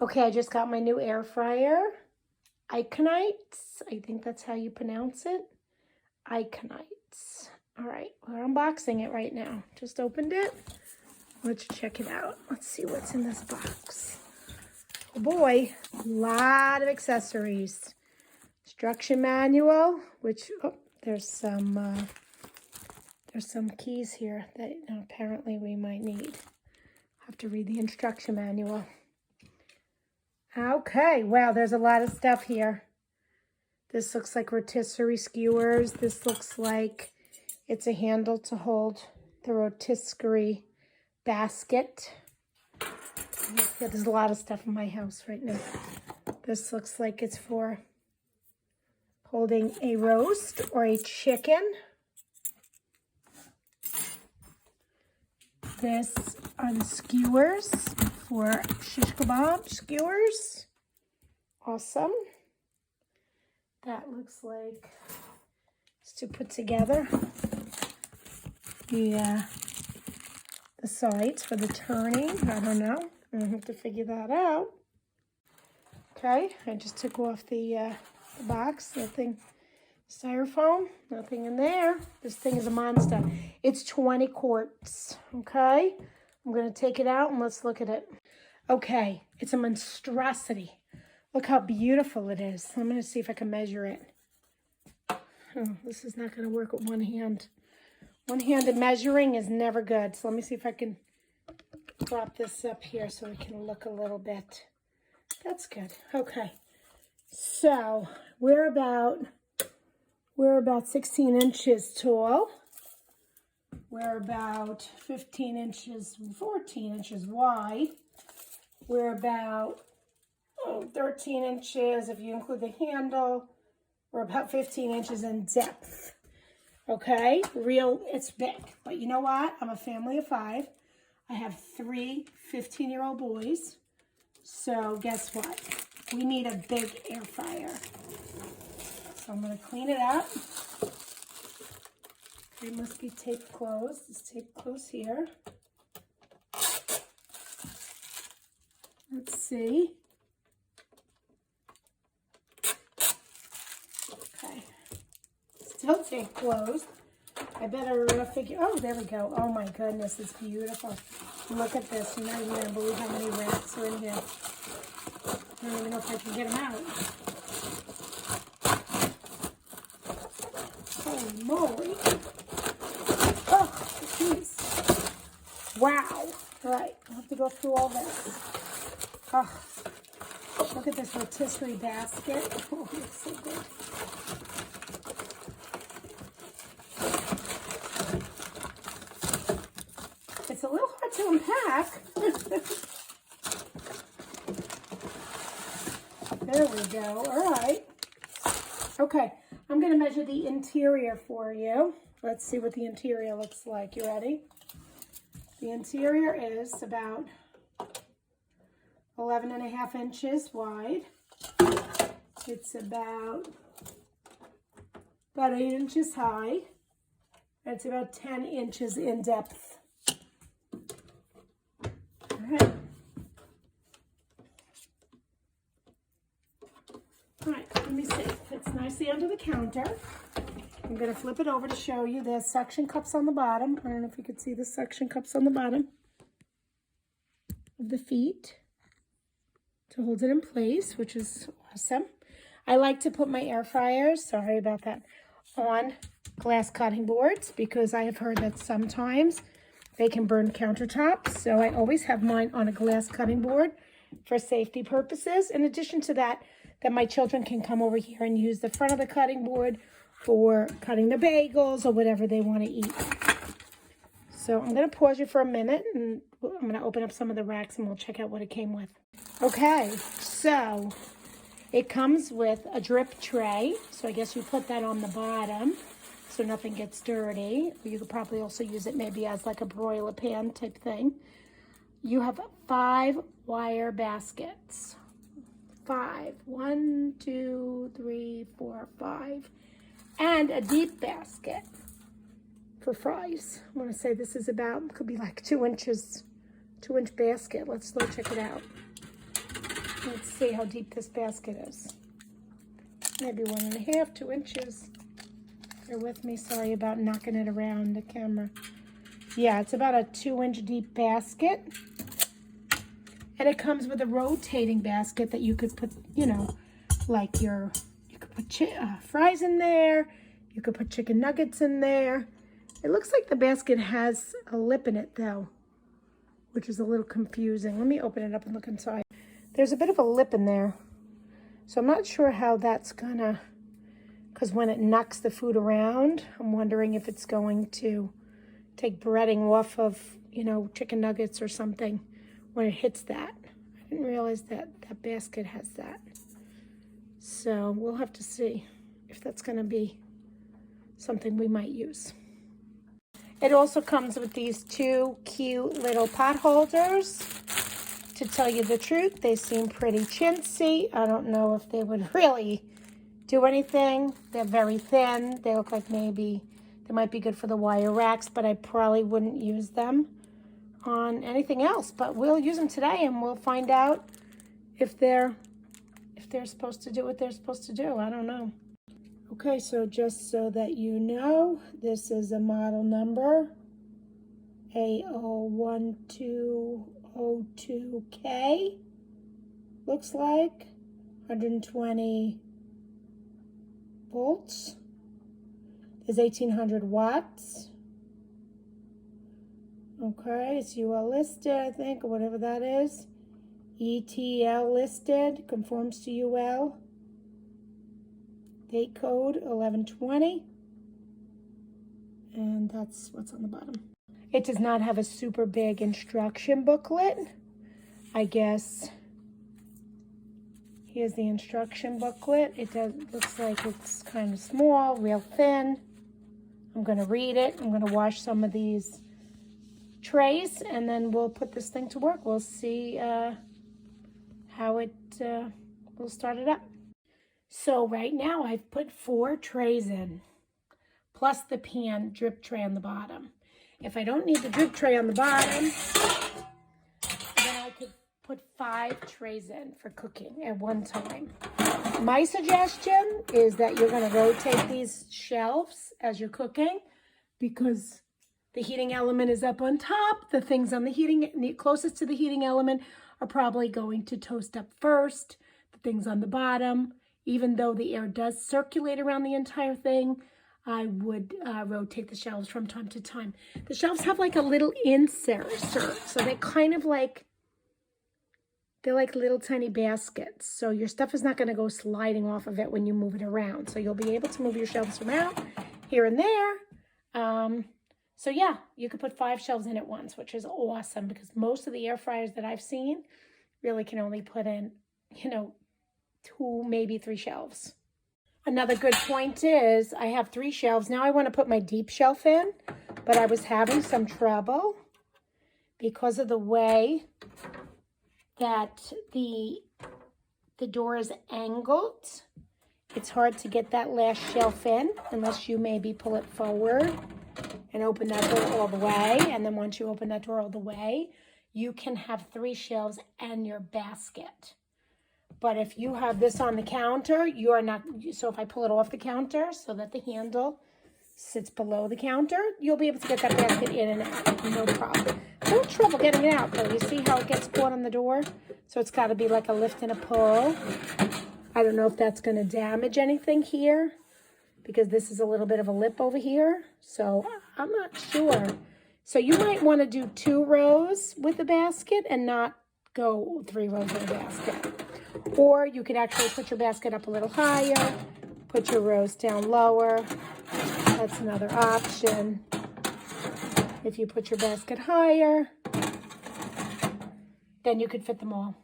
Okay, I just got my new air fryer. Iconites. I think that's how you pronounce it. Iconites. All right, we're unboxing it right now. Just opened it. Let's check it out. Let's see what's in this box. Oh boy, a lot of accessories. Instruction manual, which there's some keys here that apparently we might need. Have to read the instruction manual. Okay, wow, there's a lot of stuff here. This looks like rotisserie skewers. This looks like it's a handle to hold the rotisserie basket. Yeah, there's a lot of stuff in my house right now. This looks like it's for holding a roast or a chicken. This are the skewers for shish kebab skewers. Awesome. That looks like it's to put together the sides for the turning. I don't know. I have to figure that out. Okay, I just took off the box. Nothing, styrofoam, nothing in there. This thing is a monster. It's 20 quarts, okay? I'm going to take it out and let's look at it. Okay, it's a monstrosity. Look how beautiful it is. I'm going to see if I can measure it. Oh, this is not going to work with one hand. One-handed measuring is never good. So let me see if I can prop this up here so we can look a little bit. That's good. Okay. So we're about 16 inches tall. We're about 15 inches, 14 inches wide. We're about 13 inches if you include the handle. We're about 15 inches in depth. Okay, it's big. But you know what? I'm a family of 5. I have 3 15-year-old boys. So guess what? We need a big air fryer. So I'm going to clean it up. It must be taped closed. It's taped closed here. Let's see. Okay. Still taped closed. I better figure, oh, there we go. Oh my goodness, it's beautiful. Look at this. You're not even going to believe how many racks are in here. I don't even know if I can get them out. Holy moly. Oh, jeez. Wow. All right, I'll have to go through all this. Oh, look at this rotisserie basket. Oh, it looks so good. It's a little hard to unpack. There we go. All right. Okay, I'm going to measure the interior for you. Let's see what the interior looks like. You ready? The interior is about 11.5 inches wide. It's about 8 inches high. It's about 10 inches in depth. All right. All right, let me see. It fits nicely under the counter. I'm going to flip it over to show you. There's suction cups on the bottom. I don't know if you could see the suction cups on the bottom of the feet to hold it in place, which is awesome. I like to put my air fryers, sorry about that, on glass cutting boards because I have heard that sometimes they can burn countertops. So I always have mine on a glass cutting board for safety purposes. In addition to that my children can come over here and use the front of the cutting board for cutting the bagels or whatever they want to eat. So I'm going to pause you for a minute and I'm going to open up some of the racks and we'll check out what it came with. Okay, so it comes with a drip tray. So I guess you put that on the bottom so nothing gets dirty. You could probably also use it maybe as like a broiler pan type thing. You have 5 wire baskets. 5. 1, 2, 3, 4, 5. And a deep basket for fries. I want to say this is about, could be like 2 inches, 2-inch basket. Let's check it out. see how deep this basket is. Maybe 1.5, 2 inches. Bear with me, sorry about knocking it around the camera. Yeah, it's about a 2-inch deep basket. And it comes with a rotating basket that you could put, you know, like you could put fries in there. You could put chicken nuggets in there. It looks like the basket has a lip in it though, which is a little confusing. Let me open it up and look inside. There's a bit of a lip in there. So I'm not sure how that's gonna, because when it knocks the food around, I'm wondering if it's going to take breading off of, you know, chicken nuggets or something when it hits that. I didn't realize that that basket has that. So we'll have to see if that's gonna be something we might use. It also comes with these 2 cute little pot holders. To tell you the truth, they seem pretty chintzy. I don't know if they would really do anything. They're very thin. They look like maybe they might be good for the wire racks, but I probably wouldn't use them on anything else. But we'll use them today and we'll find out if they're supposed to do what they're supposed to do. I don't know. Okay, so just so that you know, this is a model number A01202K. Looks like 120 volts. There's 1800 watts. Okay, it's UL listed, I think, or whatever that is. ETL listed, conforms to UL. Date code 1120. And that's what's on the bottom. It does not have a super big instruction booklet. I guess here's the instruction booklet. Looks like it's kind of small, real thin. I'm going to read it. I'm going to wash some of these trays and then we'll put this thing to work. We'll see how we'll start it up. So right now I've put 4 trays in, plus the pan drip tray on the bottom. If I don't need the drip tray on the bottom, then I could put 5 trays in for cooking at one time. My suggestion is that you're going to rotate these shelves as you're cooking because the heating element is up on top. The things on the closest to the heating element are probably going to toast up first. The things on the bottom, even though the air does circulate around the entire thing, I would rotate the shelves from time to time. The shelves have like a little insert, so they're kind of like, they're like little tiny baskets. So your stuff is not going to go sliding off of it when you move it around. So you'll be able to move your shelves from out here and there. So yeah, you could put 5 shelves in at once, which is awesome because most of the air fryers that I've seen really can only put in, 2, maybe 3 shelves. Another good point is I have 3 shelves. Now I want to put my deep shelf in, but I was having some trouble because of the way that the door is angled. It's hard to get that last shelf in unless you maybe pull it forward and open that door all the way. And then once you open that door all the way, you can have 3 shelves and your basket. But if you have this on the counter, you are not, so if I pull it off the counter so that the handle sits below the counter, you'll be able to get that basket in and out, no problem. No trouble getting it out though. You see how it gets caught on the door? So it's got to be like a lift and a pull. I don't know if that's going to damage anything here because this is a little bit of a lip over here. So I'm not sure. So you might want to do 2 rows with the basket and not go 3 rows with the basket. Or you could actually put your basket up a little higher, put your rows down lower. That's another option. If you put your basket higher, then you could fit them all.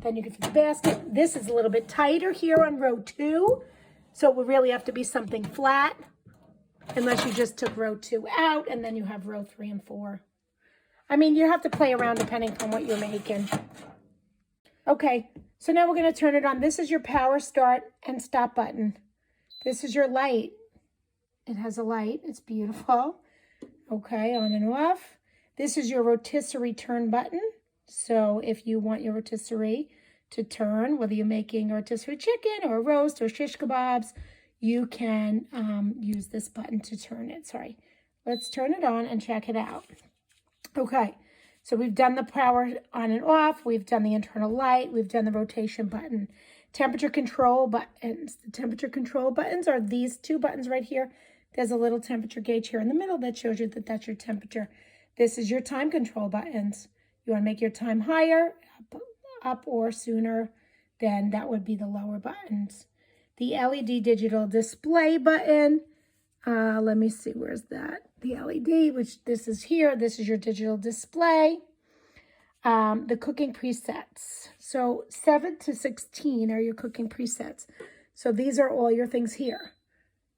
Then you can fit the basket. This is a little bit tighter here on row 2. So it would really have to be something flat unless you just took row 2 out and then you have row 3 and 4. I mean, you have to play around depending on what you're making. Okay, so now we're going to turn it on. This is your power start and stop button. This is your light. It has a light. It's beautiful. Okay, on and off. This is your rotisserie turn button. So if you want your rotisserie to turn, whether you're making a rotisserie chicken or a roast or shish kebabs, you can use this button to turn it. Sorry. Let's turn it on and check it out. Okay, so we've done the power on and off. We've done the internal light. We've done the rotation button. Temperature control buttons. The temperature control buttons are these two buttons right here. There's a little temperature gauge here in the middle that shows you that that's your temperature. This is your time control buttons. You want to make your time higher, up or sooner, then that would be the lower buttons. The LED digital display button. Let me see, where's that? The LED, which this is here. This is your digital display. The cooking presets. So 7 to 16 are your cooking presets. So these are all your things here.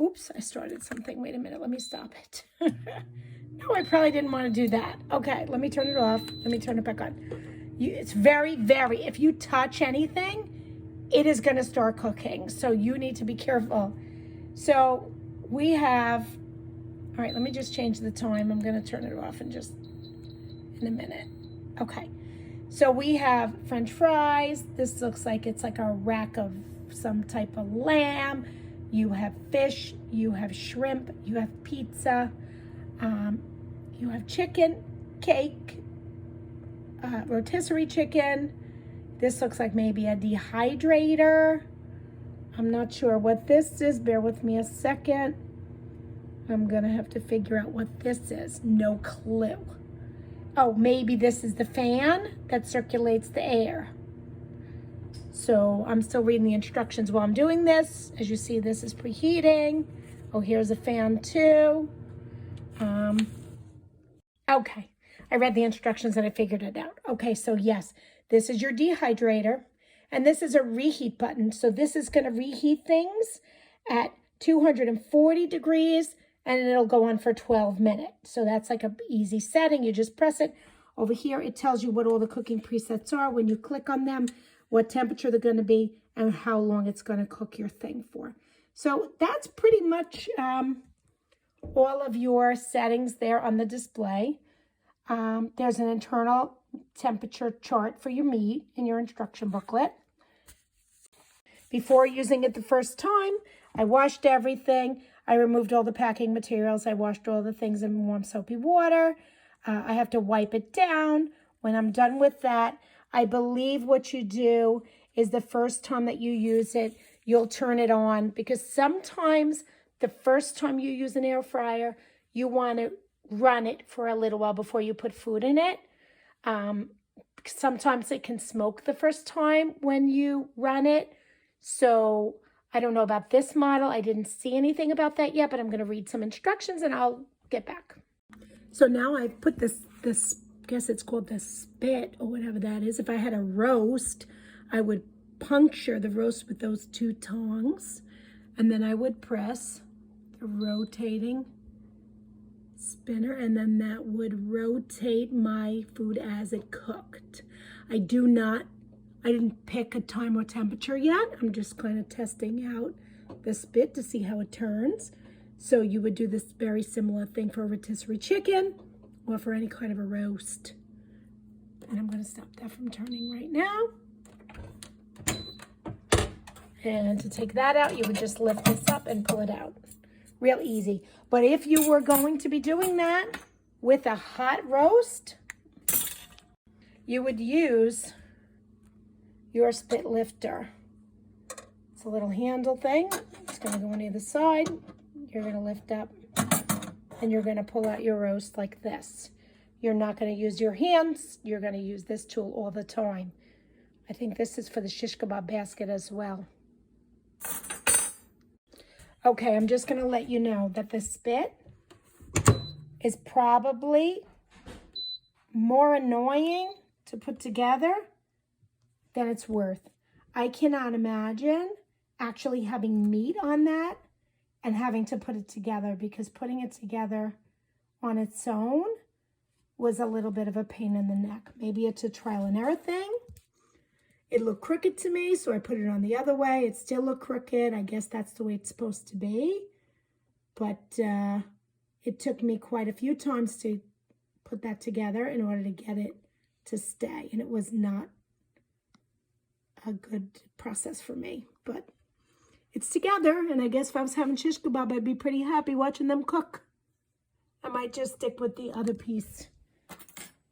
Oops, I started something. Wait a minute, let me stop it. No, I probably didn't want to do that. Okay, let me turn it off. Let me turn it back on. It's very, if you touch anything, it is going to start cooking. So you need to be careful. So we have, all right, let me just change the time. I'm going to turn it off in a minute. Okay, so we have French fries. This looks like it's like a rack of some type of lamb. You have fish, you have shrimp, you have pizza, you have chicken, cake, rotisserie chicken. This looks like maybe a dehydrator. I'm not sure what this is. Bear with me a second. I'm gonna have to figure out what this is. No clue. Oh, maybe this is the fan that circulates the air. So I'm still reading the instructions while I'm doing this. As you see, this is preheating. Oh, here's a fan too. Okay, I read the instructions and I figured it out. Okay, so yes, this is your dehydrator and this is a reheat button. So this is gonna reheat things at 240 degrees and it'll go on for 12 minutes. So that's like an easy setting. You just press it. Over here, it tells you what all the cooking presets are when you click on them, what temperature they're going to be, and how long it's going to cook your thing for. So that's pretty much all of your settings there on the display. There's an internal temperature chart for your meat in your instruction booklet. Before using it the first time, I washed everything. I removed all the packing materials. I washed all the things in warm soapy water. I have to wipe it down. When I'm done with that, I believe what you do is the first time that you use it, you'll turn it on because sometimes the first time you use an air fryer, you want to run it for a little while before you put food in it. Sometimes it can smoke the first time when you run it. So I don't know about this model. I didn't see anything about that yet, but I'm going to read some instructions and I'll get back. So now I've put this, I guess it's called the spit or whatever that is. If I had a roast, I would puncture the roast with those two tongs. And then I would press the rotating spinner and then that would rotate my food as it cooked. I didn't pick a time or temperature yet. I'm just kind of testing out the spit to see how it turns. So you would do this very similar thing for a rotisserie chicken or for any kind of a roast. And I'm going to stop that from turning right now. And to take that out, you would just lift this up and pull it out. Real easy. But if you were going to be doing that with a hot roast, you would use your spit lifter. It's a little handle thing. It's going to go on either side. You're going to lift up and you're going to pull out your roast like this. You're not going to use your hands. You're going to use this tool all the time. I think this is for the shish kebab basket as well. Okay, I'm just going to let you know that the spit is probably more annoying to put together than it's worth. I cannot imagine actually having meat on that and having to put it together because putting it together on its own was a little bit of a pain in the neck. Maybe it's a trial and error thing. It looked crooked to me, so I put it on the other way. It still looked crooked. I guess that's the way it's supposed to be. But it took me quite a few times to put that together in order to get it to stay. And it was not a good process for me. But it's together, and I guess if I was having shish kebab, I'd be pretty happy watching them cook. I might just stick with the other piece.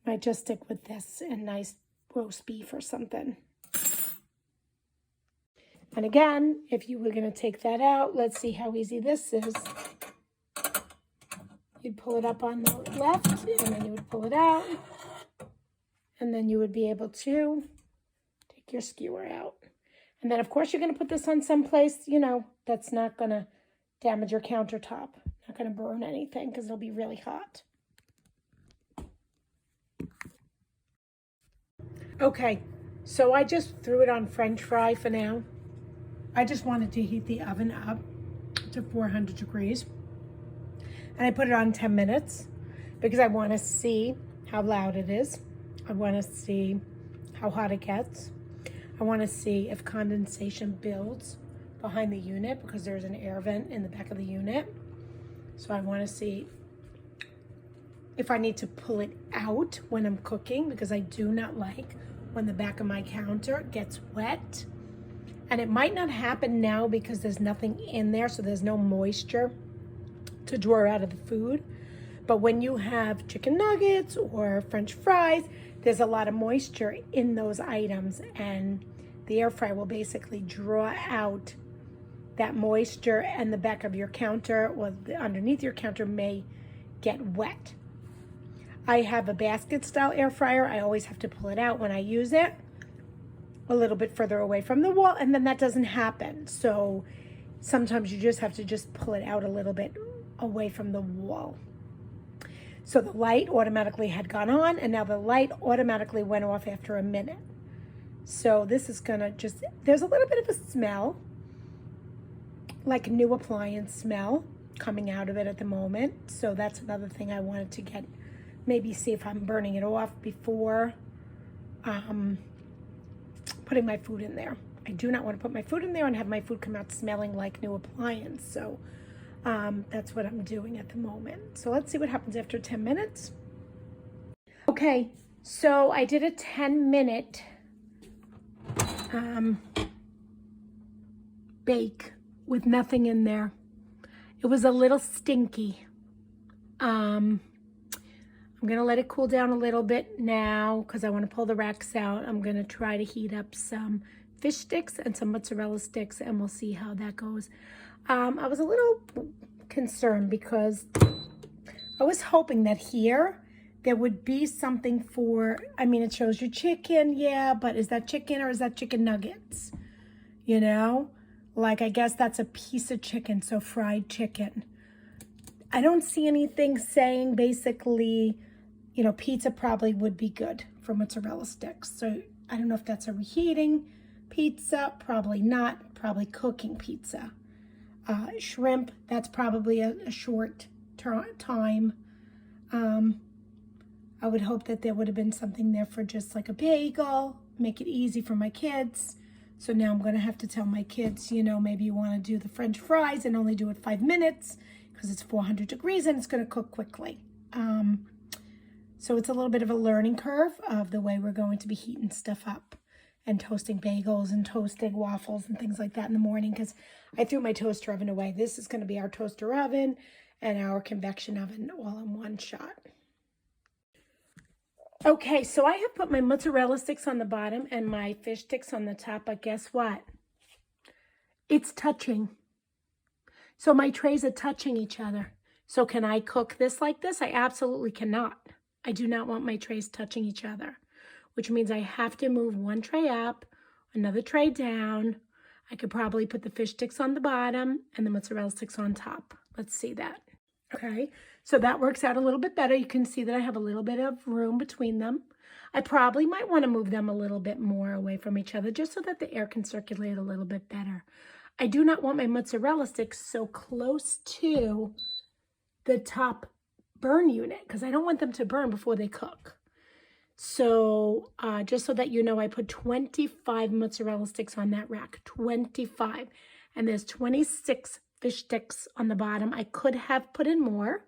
Might just stick with this and nice roast beef or something. And again, if you were going to take that out, let's see how easy this is. You'd pull it up on the left, and then you would pull it out. And then you would be able to take your skewer out. And then, of course, you're going to put this on someplace, you know, that's not going to damage your countertop. Not going to burn anything because it'll be really hot. Okay, so I just threw it on French fry for now. I just wanted to heat the oven up to 400 degrees. And I put it on 10 minutes because I want to see how loud it is. I want to see how hot it gets. I want to see if condensation builds behind the unit because there's an air vent in the back of the unit. So I want to see if I need to pull it out when I'm cooking because I do not like when the back of my counter gets wet. And it might not happen now because there's nothing in there, so there's no moisture to draw out of the food. But when you have chicken nuggets or French fries, there's a lot of moisture in those items, and the air fryer will basically draw out that moisture, and the back of your counter or underneath your counter may get wet. I have a basket style air fryer. I always have to pull it out when I use it a little bit further away from the wall, and then that doesn't happen. So sometimes you just have to just pull it out a little bit away from the wall. So the light automatically had gone on, and now the light automatically went off after a minute. So this is gonna just, there's a little bit of a smell, like a new appliance smell coming out of it at the moment. So that's another thing I wanted to get, maybe see if I'm burning it off before putting my food in there. I do not want to put my food in there and have my food come out smelling like new appliance. So that's what I'm doing at the moment. So let's see what happens after 10 minutes. Okay, so I did a 10-minute bake with nothing in there. It was a little stinky. I'm gonna let it cool down a little bit now because I want to pull the racks out. I'm gonna try to heat up some fish sticks and some mozzarella sticks, and we'll see how that goes. I was a little concerned because I was hoping that here there would be something for, I mean, it shows you chicken, yeah, but is that chicken or is that chicken nuggets? You know, like I guess that's a piece of chicken, so fried chicken. I don't see anything saying basically, you know, pizza probably would be good for mozzarella sticks. So I don't know if that's a reheating pizza, probably not, probably cooking pizza. Shrimp, that's probably a short time. I would hope that there would have been something there for just like a bagel, make it easy for my kids. So now I'm going to have to tell my kids, you know, maybe you want to do the French fries and only do it 5 minutes because it's 400 degrees and it's going to cook quickly. So it's a little bit of a learning curve of the way we're going to be heating stuff up and toasting bagels and toasting waffles and things like that in the morning because I threw my toaster oven away. This is going to be our toaster oven and our convection oven all in one shot. Okay, so I have put my mozzarella sticks on the bottom and my fish sticks on the top, but guess what? It's touching. So my trays are touching each other. So can I cook this like this? I absolutely cannot. I do not want my trays touching each other, which means I have to move one tray up, another tray down. I could probably put the fish sticks on the bottom and the mozzarella sticks on top. Let's see that. Okay, so that works out a little bit better. You can see that I have a little bit of room between them. I probably might want to move them a little bit more away from each other just so that the air can circulate a little bit better. I do not want my mozzarella sticks so close to the top burn unit because I don't want them to burn before they cook. So just so that you know, I put 25 mozzarella sticks on that rack, 25. And there's 26 fish sticks on the bottom. I could have put in more,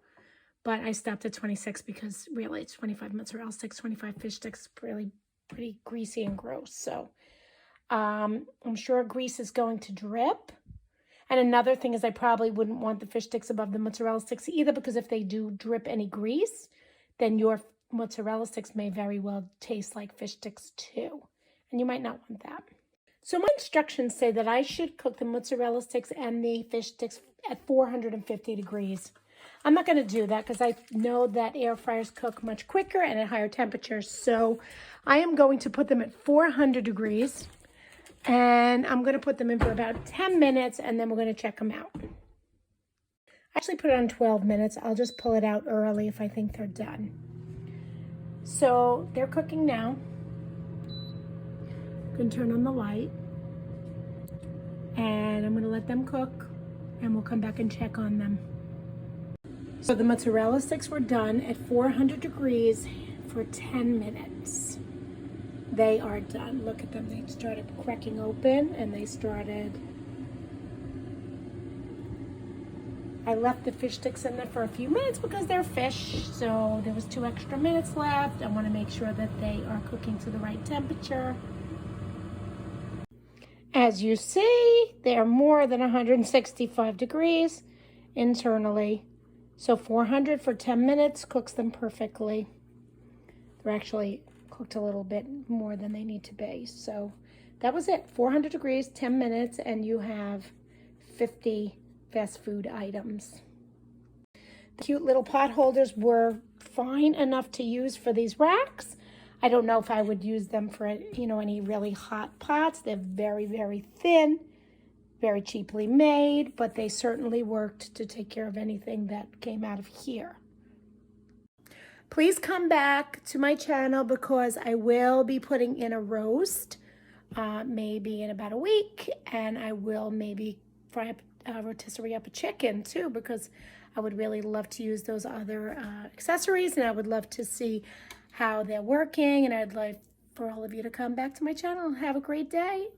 but I stopped at 26 because really it's 25 mozzarella sticks, 25 fish sticks, really pretty greasy and gross. So I'm sure grease is going to drip. And another thing is I probably wouldn't want the fish sticks above the mozzarella sticks either, because if they do drip any grease, then your mozzarella sticks may very well taste like fish sticks too. And you might not want that. So my instructions say that I should cook the mozzarella sticks and the fish sticks at 450 degrees. I'm not going to do that because I know that air fryers cook much quicker and at higher temperatures. So I am going to put them at 400 degrees. And I'm going to put them in for about 10 minutes, and then we're going to check them out. I actually put it on 12 minutes. I'll just pull it out early if I think they're done. So they're cooking now. I'm going to turn on the light. And I'm going to let them cook, and we'll come back and check on them. So the mozzarella sticks were done at 400 degrees for 10 minutes. They are done. Look at them. They started cracking open and they started... I left the fish sticks in there for a few minutes because they're fish, so there was 2 extra minutes left. I want to make sure that they are cooking to the right temperature. As you see, they are more than 165 degrees internally. So 400 for 10 minutes cooks them perfectly. They're actually cooked a little bit more than they need to be. So that was it. 400 degrees, 10 minutes, and you have 50 fast food items. The cute little pot holders were fine enough to use for these racks. I don't know if I would use them for, any really hot pots. They're very, very thin, very cheaply made, but they certainly worked to take care of anything that came out of here. Please come back to my channel because I will be putting in a roast maybe in about a week, and I will maybe fry up rotisserie up a chicken too, because I would really love to use those other accessories, and I would love to see how they're working, and I'd like for all of you to come back to my channel and have a great day.